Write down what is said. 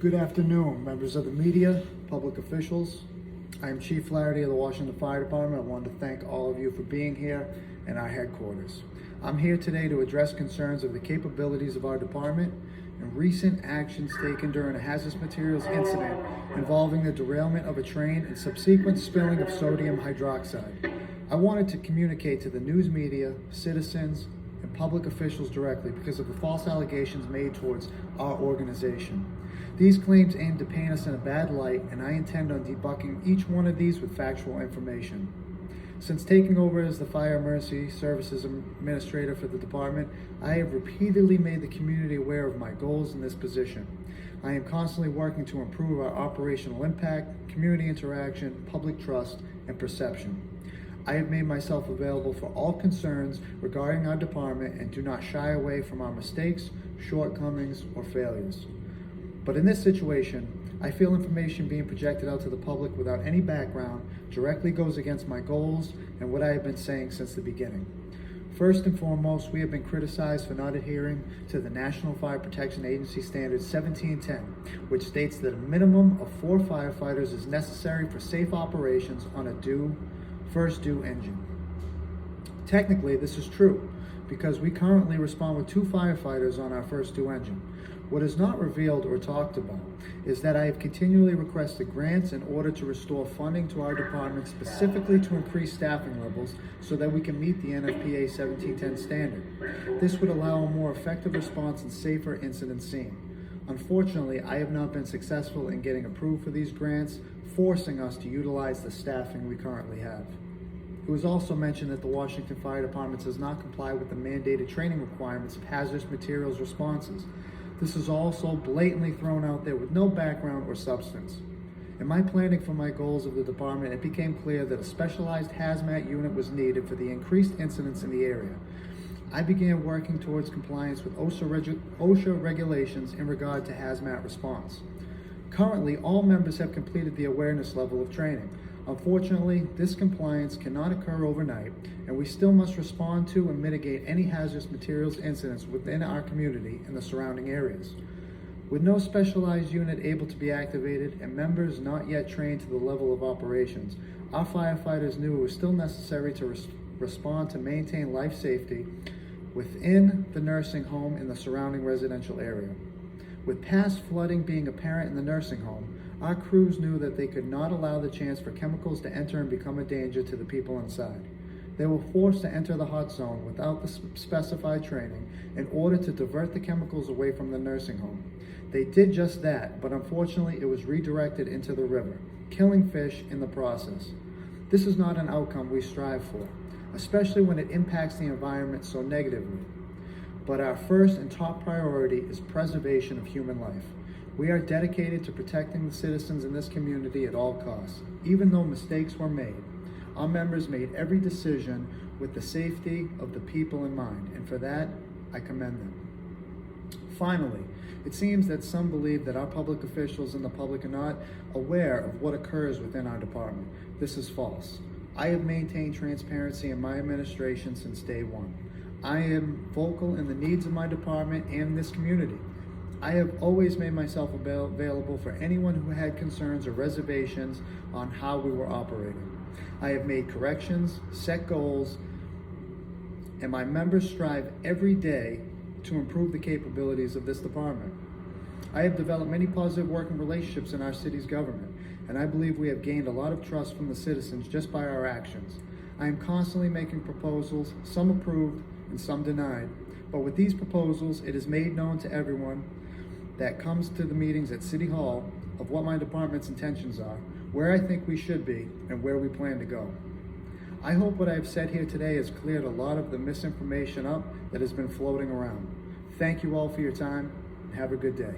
Good afternoon, members of the media, public officials. I am Chief Flaherty of the Washington Fire Department. I want to thank all of you for being here in our headquarters. I'm here today to address concerns of the capabilities of our department and recent actions taken during a hazardous materials incident involving the derailment of a train and subsequent spilling of sodium hydroxide. I wanted to communicate to the news media, citizens, and public officials directly because of the false allegations made towards our organization. These claims aim to paint us in a bad light, and I intend on debunking each one of these with factual information. Since taking over as the Fire Emergency Services Administrator for the department, I have repeatedly made the community aware of my goals in this position. I am constantly working to improve our operational impact, community interaction, public trust, and perception. I have made myself available for all concerns regarding our department and do not shy away from our mistakes, shortcomings, or failures. But in this situation, I feel information being projected out to the public without any background directly goes against my goals and what I have been saying since the beginning. First and foremost, we have been criticized for not adhering to the National Fire Protection Agency Standard 1710, which states that a minimum of 4 firefighters is necessary for safe operations on a first due engine. Technically, this is true because we currently respond with 2 firefighters on our first due engine. What is not revealed or talked about is that I have continually requested grants in order to restore funding to our department specifically to increase staffing levels so that we can meet the NFPA 1710 standard. This would allow a more effective response and safer incident scene. Unfortunately, I have not been successful in getting approved for these grants, forcing us to utilize the staffing we currently have. It was also mentioned that the Washington Fire Department does not comply with the mandated training requirements of hazardous materials responses. This is also blatantly thrown out there with no background or substance. In my planning for my goals of the department, it became clear that a specialized hazmat unit was needed for the increased incidents in the area. I began working towards compliance with OSHA regulations in regard to hazmat response. Currently, all members have completed the awareness level of training. Unfortunately, this compliance cannot occur overnight, and we still must respond to and mitigate any hazardous materials incidents within our community and the surrounding areas. With no specialized unit able to be activated and members not yet trained to the level of operations, our firefighters knew it was still necessary to respond to maintain life safety within the nursing home and the surrounding residential area. With past flooding being apparent in the nursing home, our crews knew that they could not allow the chance for chemicals to enter and become a danger to the people inside. They were forced to enter the hot zone without the specified training in order to divert the chemicals away from the nursing home. They did just that, but unfortunately it was redirected into the river, killing fish in the process. This is not an outcome we strive for, especially when it impacts the environment so negatively. But our first and top priority is preservation of human life. We are dedicated to protecting the citizens in this community at all costs. Even though mistakes were made, our members made every decision with the safety of the people in mind, and for that, I commend them. Finally, it seems that some believe that our public officials and the public are not aware of what occurs within our department. This is false. I have maintained transparency in my administration since day one. I am vocal in the needs of my department and this community. I have always made myself available for anyone who had concerns or reservations on how we were operating. I have made corrections, set goals, and my members strive every day to improve the capabilities of this department. I have developed many positive working relationships in our city's government, and I believe we have gained a lot of trust from the citizens just by our actions. I am constantly making proposals, some approved and some denied, but with these proposals, it is made known to everyone that comes to the meetings at City Hall of what my department's intentions are, where I think we should be, and where we plan to go. I hope what I have said here today has cleared a lot of the misinformation up that has been floating around. Thank you all for your time, and have a good day.